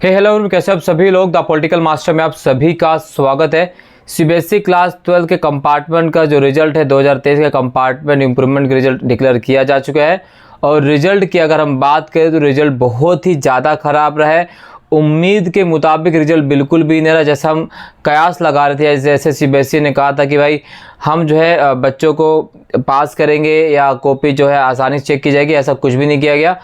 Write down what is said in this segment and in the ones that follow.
Hello, कैसे आप सभी लोग। द पॉलिटिकल मास्टर में आप सभी का स्वागत है। सीबीएसई क्लास 12 के कंपार्टमेंट का जो रिजल्ट है 2023 का कंपार्टमेंट इंप्रूवमेंट का रिजल्ट डिक्लेयर किया जा चुका है। और रिजल्ट की अगर हम बात करें तो रिजल्ट बहुत ही ज़्यादा ख़राब रहा है। उम्मीद के मुताबिक रिजल्ट बिल्कुल भी नहीं रहा। जैसा हम कयास लगा रहे थे, जैसे सीबीएसई ने कहा था कि भाई हम जो है बच्चों को पास करेंगे या कॉपी जो है आसानी से चेक की जाएगी, ऐसा कुछ भी नहीं किया गया।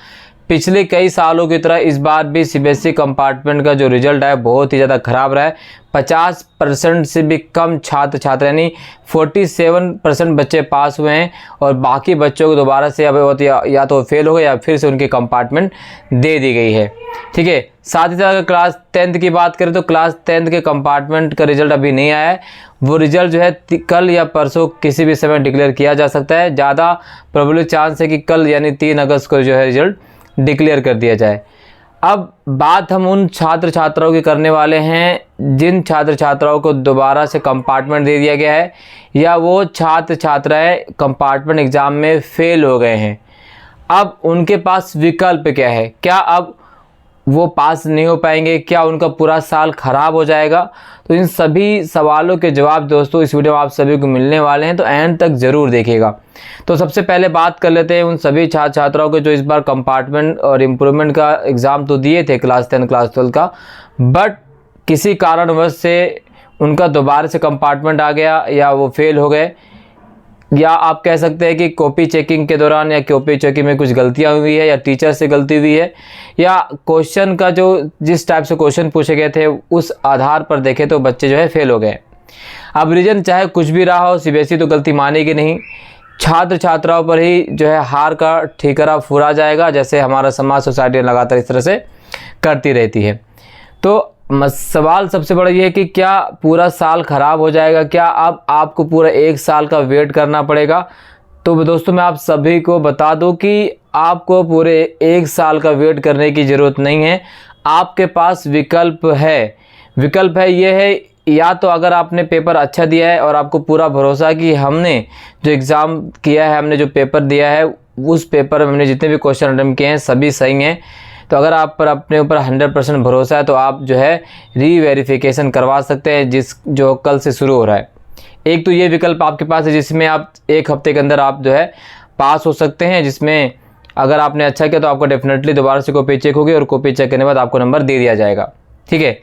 पिछले कई सालों की तरह इस बार भी सीबीएसई कंपार्टमेंट का जो रिजल्ट है बहुत ही ज़्यादा ख़राब रहा है। 50% से भी कम छात्र यानी 47% बच्चे पास हुए हैं और बाकी बच्चों को दोबारा से अब या तो फेल हो गए या फिर से उनकी कंपार्टमेंट दे दी गई है। ठीक है, साथ ही साथ अगर क्लास 10th की बात करें तो क्लास 10th के कंपार्टमेंट का रिजल्ट अभी नहीं आया है। वो रिजल्ट जो है कल या परसों किसी भी समय डिक्लेयर किया जा सकता है। ज़्यादा प्रोबेबल चांस है कि कल यानी 3 अगस्त को जो है रिजल्ट डिक्लेयर कर दिया जाए। अब बात हम उन छात्र छात्राओं की करने वाले हैं जिन छात्र छात्राओं को दोबारा से कंपार्टमेंट दे दिया गया है या वो छात्र छात्राएं कंपार्टमेंट एग्ज़ाम में फेल हो गए हैं। अब उनके पास विकल्प क्या है? क्या अब वो पास नहीं हो पाएंगे? क्या उनका पूरा साल ख़राब हो जाएगा? तो इन सभी सवालों के जवाब दोस्तों इस वीडियो में आप सभी को मिलने वाले हैं, तो एंड तक ज़रूर देखिएगा। तो सबसे पहले बात कर लेते हैं उन सभी छात्र छात्राओं के जो इस बार कंपार्टमेंट और इम्प्रूवमेंट का एग्ज़ाम तो दिए थे क्लास 10 क्लास 12 का, बट किसी कारणवश से उनका दोबारा से कंपार्टमेंट आ गया या वो फेल हो गए, या आप कह सकते हैं कि कॉपी चेकिंग के दौरान या कॉपी चेकिंग में कुछ गलतियां हुई है या टीचर से गलती हुई है या क्वेश्चन का जो जिस टाइप से क्वेश्चन पूछे गए थे उस आधार पर देखें तो बच्चे जो है फेल हो गए। अब रीज़न चाहे कुछ भी रहा हो, सीबीएसई तो गलती मानेगी नहीं। छात्र छात्राओं पर ही जो है हार का ठीकरा फूरा जाएगा, जैसे हमारा समाज सोसाइटी लगातार इस तरह से करती रहती है। तो सवाल सबसे बड़ा ये है कि क्या पूरा साल ख़राब हो जाएगा? क्या अब आपको पूरा 1 साल का वेट करना पड़ेगा? तो दोस्तों मैं आप सभी को बता दूं कि आपको पूरे 1 साल का वेट करने की ज़रूरत नहीं है। आपके पास विकल्प है। विकल्प है ये है, या तो अगर आपने पेपर अच्छा दिया है और आपको पूरा भरोसा है कि हमने जो एग्ज़ाम किया है, हमने जो पेपर दिया है, उस पेपर में हमने जितने भी क्वेश्चन अटेम्प्ट किए हैं सभी सही हैं, तो अगर आप पर अपने ऊपर 100% भरोसा है तो आप जो है रीवेरिफिकेशन करवा सकते हैं जो कल से शुरू हो रहा है। एक तो ये विकल्प आपके पास है जिसमें आप 1 हफ्ते के अंदर आप जो है पास हो सकते हैं, जिसमें अगर आपने अच्छा किया तो आपको डेफिनेटली दोबारा से कॉपी चेक होगी और कॉपी चेक करने के बाद आपको नंबर दे दिया जाएगा। ठीक है,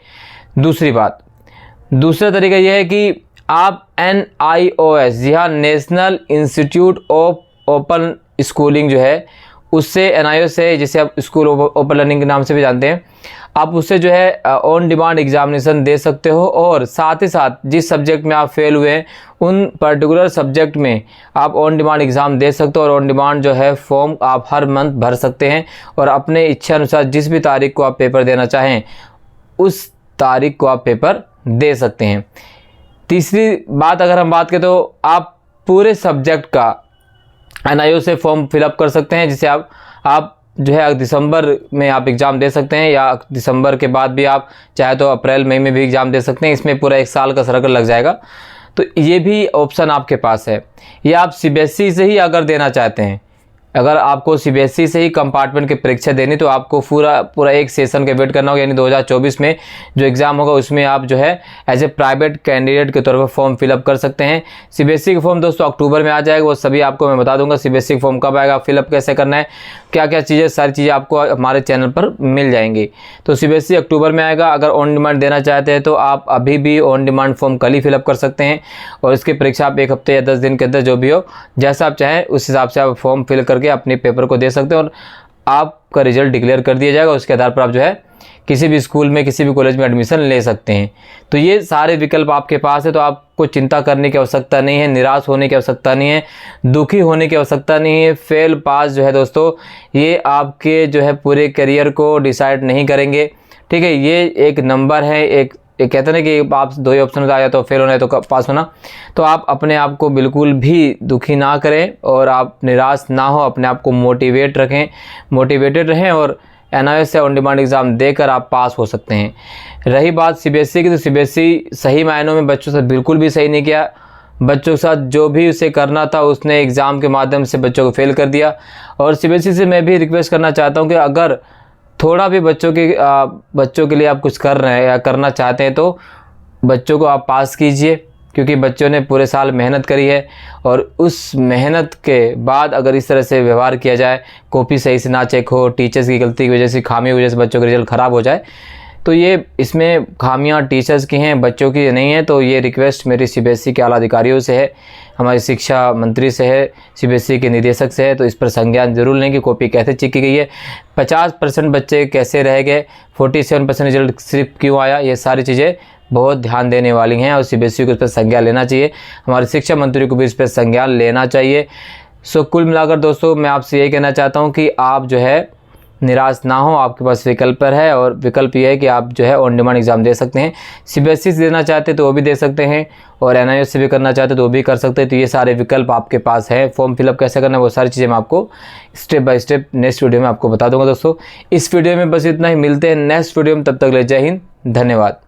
दूसरा तरीका यह है कि आप NIOS, जी हाँ, national institute of open schooling जो है उससे NIOS है, जिसे आप स्कूल ओपन लर्निंग के नाम से भी जानते हैं, आप उससे जो है ऑन डिमांड एग्जामिनेशन दे सकते हो। और साथ ही साथ जिस सब्जेक्ट में आप फेल हुए हैं उन पर्टिकुलर सब्जेक्ट में आप ऑन डिमांड एग्ज़ाम दे सकते हो और ऑन डिमांड जो है फॉर्म आप हर मंथ भर सकते हैं और अपने इच्छा अनुसार जिस भी तारीख को आप पेपर देना चाहें उस तारीख को आप पेपर दे सकते हैं। तीसरी बात अगर हम बात करें तो आप पूरे सब्जेक्ट का NIOS से फॉर्म फिलअप कर सकते हैं, जिसे आप जो है दिसंबर में आप एग्ज़ाम दे सकते हैं या दिसंबर के बाद भी आप चाहे तो अप्रैल मई में भी एग्ज़ाम दे सकते हैं। इसमें पूरा 1 साल का सर्कल लग जाएगा, तो ये भी ऑप्शन आपके पास है। या आप सीबीएसई से ही अगर देना चाहते हैं, अगर आपको सीबीएसई से ही कंपार्टमेंट की परीक्षा देनी तो आपको पूरा 1 सेशन का वेट करना होगा, यानी 2024 में जो एग्ज़ाम होगा उसमें आप जो है एज ए प्राइवेट कैंडिडेट के तौर पर फॉर्म फिलअप कर सकते हैं। सीबीएसई का फॉर्म दोस्तों अक्टूबर में आ जाएगा, वो सभी आपको मैं बता दूंगा। सीबीएसई का फॉर्म कब आएगा, फिलअप कैसे करना है, क्या क्या चीज़ें, सारी चीज़ें आपको हमारे चैनल पर मिल जाएंगी। तो सीबीएसई अक्टूबर में आएगा। अगर ऑन डिमांड देना चाहते हैं तो आप अभी भी ऑन डिमांड फॉर्म कल ही फिलअप कर सकते हैं और इसकी परीक्षा आप 1 हफ्ते या 10 दिन के अंदर जो भी हो जैसा आप चाहें उस हिसाब से आप फॉर्म फिल करके अपने पेपर को दे सकते हैं और आपका रिजल्ट डिक्लेयर कर दिया जाएगा। उसके आधार पर आप जो है किसी भी स्कूल में किसी भी कॉलेज में एडमिशन ले सकते हैं। तो ये सारे विकल्प आपके पास है, तो आपको चिंता करने की आवश्यकता नहीं है, निराश होने की आवश्यकता नहीं है, दुखी होने की आवश्यकता नहीं है। फेल पास जो है दोस्तों ये आपके जो है पूरे करियर को डिसाइड नहीं करेंगे। ठीक है, ये एक नंबर है, एक कहते हैं कि आप 2 ही ऑप्शन आ जाए तो फेल होना है तो पास होना। तो आप अपने आप को बिल्कुल भी दुखी ना करें और आप निराश ना हो, अपने आप को मोटिवेटेड रहें और NIOS से ऑन डिमांड एग्ज़ाम देकर आप पास हो सकते हैं। रही बात सीबीएसई की, तो सीबीएसई सही मायनों में बच्चों से बिल्कुल भी सही नहीं किया। बच्चों के साथ जो भी उसे करना था उसने एग्ज़ाम के माध्यम से बच्चों को फेल कर दिया। और सीबीएसई से मैं भी रिक्वेस्ट करना चाहता हूँ कि अगर थोड़ा भी बच्चों के लिए आप कुछ कर रहे हैं या करना चाहते हैं तो बच्चों को आप पास कीजिए, क्योंकि बच्चों ने पूरे साल मेहनत करी है और उस मेहनत के बाद अगर इस तरह से व्यवहार किया जाए, कॉपी सही से ना चेक हो, टीचर्स की गलती की वजह से, खामी की वजह से बच्चों का रिजल्ट ख़राब हो जाए, तो ये इसमें खामियां टीचर्स की हैं, बच्चों की नहीं है। तो ये रिक्वेस्ट मेरी सीबीएसई के आला अधिकारियों से है, हमारे शिक्षा मंत्री से है, सीबीएसई के निदेशक से है। तो इस पर संज्ञान जरूर लें कि कॉपी कैसे चेक की गई है, 50% बच्चे कैसे रह गए, 47% रिजल्ट सिर्फ क्यों आया, ये सारी चीज़ें बहुत ध्यान देने वाली हैं और सीबीएसई को इस पर संज्ञान लेना चाहिए। हमारे शिक्षा मंत्री को भी इस पर संज्ञान लेना चाहिए। सो कुल मिलाकर दोस्तों मैं आपसे यही कहना चाहता हूँ कि आप जो है निराश ना हो, आपके पास विकल्प है और विकल्प ये है कि आप जो है ऑन डिमांड एग्ज़ाम दे सकते हैं। सीबीएसई से देना चाहते तो वो भी दे सकते हैं और एनआईओएस से भी करना चाहते तो वो भी कर सकते हैं। तो ये सारे विकल्प आपके पास है। फॉर्म फिलअप कैसे करना है वो सारी चीज़ें मैं आपको step by step next video में आपको बता दूंगा। दोस्तों इस वीडियो में बस इतना ही, मिलते हैं नेक्स्ट वीडियो में, तब तक ले जय हिंद, धन्यवाद।